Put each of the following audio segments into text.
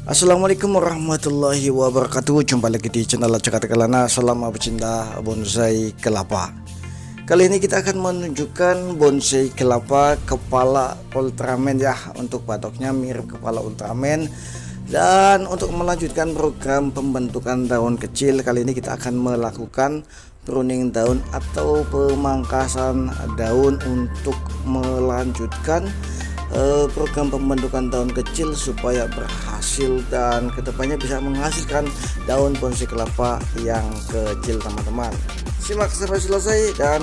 Assalamualaikum warahmatullahi wabarakatuh. Jumpa lagi di channel Jakarta Kelana selama bercinta bonsai kelapa. Kali ini kita akan menunjukkan bonsai kelapa kepala Ultraman ya. Untuk batoknya mirip kepala Ultraman. Dan untuk melanjutkan program pembentukan daun kecil, kali ini kita akan melakukan pruning daun atau pemangkasan daun untuk melanjutkan program pembentukan daun kecil supaya berhasil dan kedepannya bisa menghasilkan daun bonsai kelapa yang kecil, teman-teman. Simak sampai selesai dan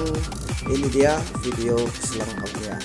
ini dia video selengkapnya.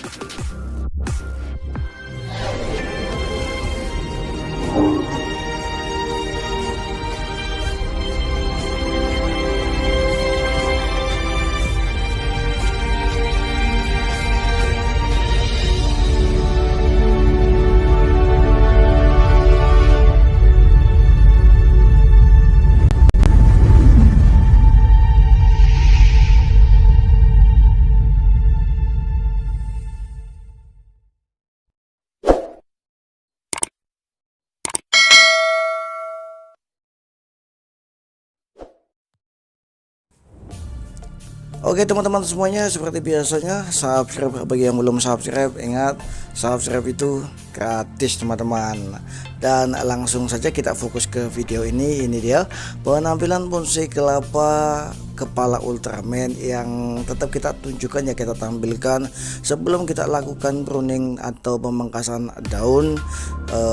Oke teman-teman semuanya, seperti biasanya subscribe bagi yang belum subscribe. Ingat, subscribe itu gratis teman-teman. Dan langsung saja kita fokus ke video ini. Ini dia penampilan bonsai kelapa kepala Ultraman yang tetap kita tunjukkan ya, kita tampilkan sebelum kita lakukan pruning atau pemangkasan daun.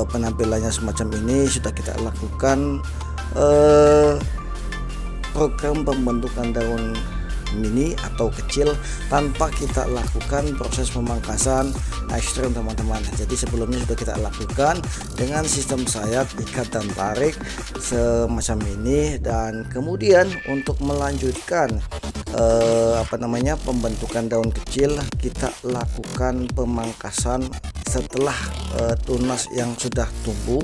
Penampilannya semacam ini sudah kita lakukan program pembentukan daun mini atau kecil tanpa kita lakukan proses pemangkasan ekstrem, teman-teman. Jadi sebelumnya sudah kita lakukan dengan sistem sayap, ikat dan tarik semacam ini, dan kemudian untuk melanjutkan pembentukan daun kecil kita lakukan pemangkasan setelah tunas yang sudah tumbuh.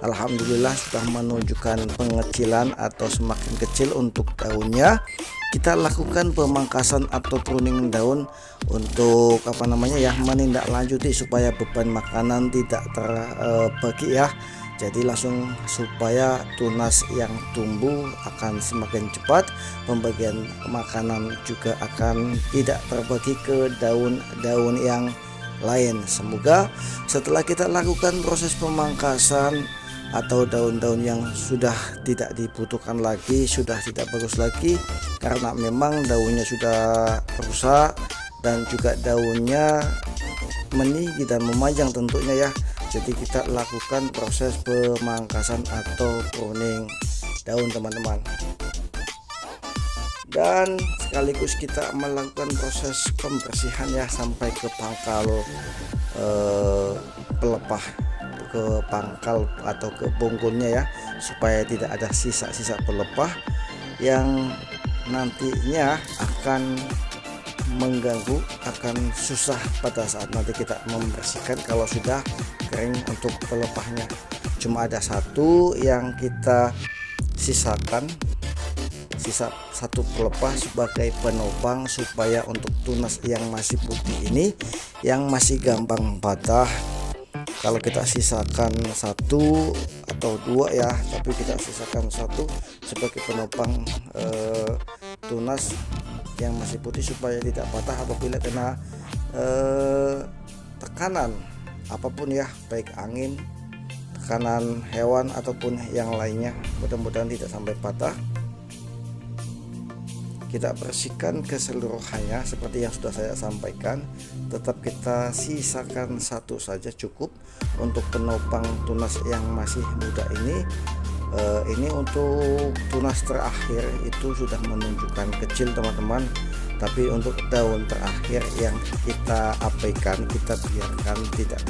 Alhamdulillah sudah menunjukkan pengecilan atau semakin kecil untuk daunnya. Kita lakukan pemangkasan atau pruning daun untuk menindaklanjuti supaya beban makanan tidak terbagi ya. Jadi langsung supaya tunas yang tumbuh akan semakin cepat, pembagian makanan juga akan tidak terbagi ke daun-daun yang lain. Semoga setelah kita lakukan proses pemangkasan atau daun-daun yang sudah tidak dibutuhkan lagi, sudah tidak bagus lagi karena memang daunnya sudah rusak dan juga daunnya meninggi dan memanjang tentunya ya. Jadi kita lakukan proses pemangkasan atau pruning daun, teman-teman. Dan sekaligus kita melakukan proses pembersihan ya sampai ke pangkal pelepah, ke pangkal atau ke bungkulnya ya, supaya tidak ada sisa-sisa pelepah yang nantinya akan mengganggu, akan susah pada saat nanti kita membersihkan kalau sudah kering. Untuk pelepahnya cuma ada satu yang kita sisakan, sisa satu pelepah sebagai penopang supaya untuk tunas yang masih putih ini, yang masih gampang patah, kalau kita sisakan satu atau dua ya, tapi kita sisakan satu sebagai penopang tunas yang masih putih supaya tidak patah apabila kena tekanan apapun ya, baik angin, tekanan hewan ataupun yang lainnya. Mudah-mudahan tidak sampai patah. Kita bersihkan keseluruhannya seperti yang sudah saya sampaikan. Tetap kita sisakan satu saja cukup untuk penopang tunas yang masih muda ini. Ini untuk tunas terakhir itu sudah menunjukkan kecil, teman-teman. Tapi untuk daun terakhir yang kita abaikan, kita biarkan, tidak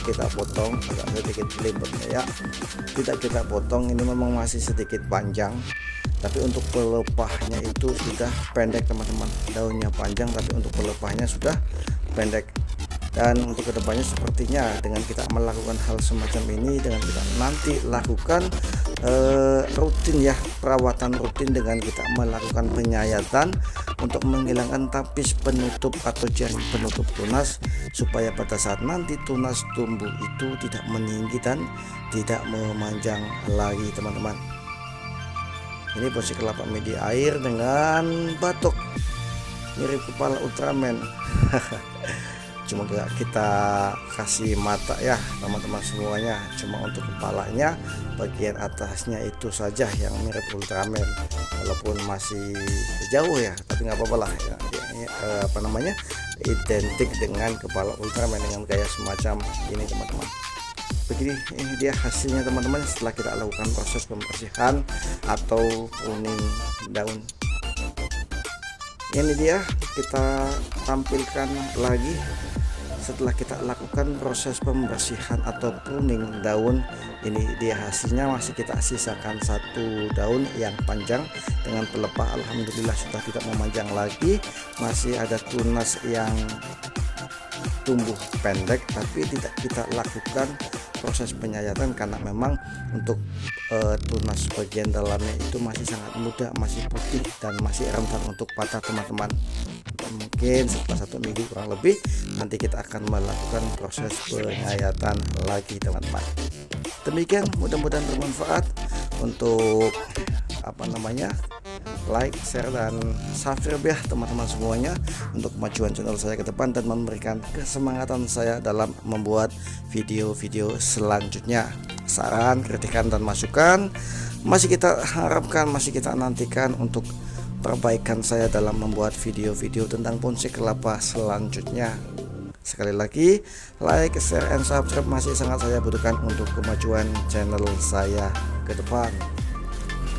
kita potong, agak sedikit lebarnya ya, tidak kita potong. Ini memang masih sedikit panjang, tapi untuk pelepahnya itu sudah pendek, teman-teman. Daunnya panjang tapi untuk pelepahnya sudah pendek. Dan untuk kedepannya sepertinya dengan kita melakukan hal semacam ini, dengan kita nanti lakukan rutin ya, perawatan rutin dengan kita melakukan penyayatan untuk menghilangkan tapis penutup atau jaring penutup tunas, supaya pada saat nanti tunas tumbuh itu tidak meninggi dan tidak memanjang lagi teman-teman. Ini posisi kelapa media air dengan batok mirip kepala Ultraman. Cuma kita kasih mata ya teman-teman semuanya, cuma untuk kepalanya bagian atasnya itu saja yang mirip Ultraman, walaupun masih jauh ya, tapi nggak apa-apa lah ya, identik dengan kepala Ultraman dengan gaya semacam ini teman-teman. Begini ini dia hasilnya teman-teman setelah kita lakukan proses pembersihan atau pruning daun. Ini dia kita tampilkan lagi setelah kita lakukan proses pembersihan atau pruning daun. Ini dia hasilnya, masih kita sisakan satu daun yang panjang dengan pelepah. Alhamdulillah sudah tidak memanjang lagi, masih ada tunas yang tumbuh pendek, tapi tidak kita lakukan proses penyayatan karena memang untuk tunas bagian dalamnya itu masih sangat muda, masih putih dan masih rentan untuk patah teman-teman. Mungkin setelah 1 minggu kurang lebih nanti kita akan melakukan proses penyayatan lagi teman-teman. Demikian, mudah-mudahan bermanfaat. Untuk like, share, dan subscribe ya teman-teman semuanya, untuk kemajuan channel saya ke depan dan memberikan kesemangatan saya dalam membuat video-video selanjutnya. Saran, kritikan, dan masukan masih kita harapkan, masih kita nantikan untuk perbaikan saya dalam membuat video-video tentang bonsai kelapa selanjutnya. Sekali lagi, like, share, and subscribe masih sangat saya butuhkan untuk kemajuan channel saya ke depan.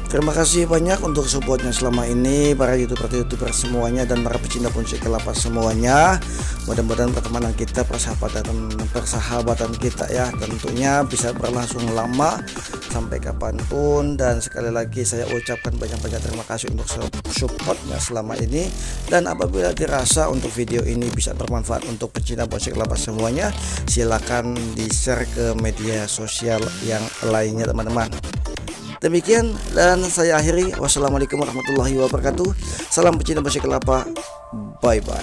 Terima kasih banyak untuk supportnya selama ini para youtuber semuanya dan para pecinta bonsai kelapa semuanya. Mudah-mudahan pertemanan kita, persahabatan kita ya tentunya bisa berlangsung lama sampai kapanpun. Dan sekali lagi saya ucapkan banyak-banyak terima kasih untuk supportnya selama ini. Dan apabila dirasa untuk video ini bisa bermanfaat untuk pecinta bonsai kelapa semuanya, silakan di-share ke media sosial yang lainnya teman-teman. Demikian dan saya akhiri. Wassalamualaikum warahmatullahi wabarakatuh. Salam pecinta bonsai kelapa. Bye bye.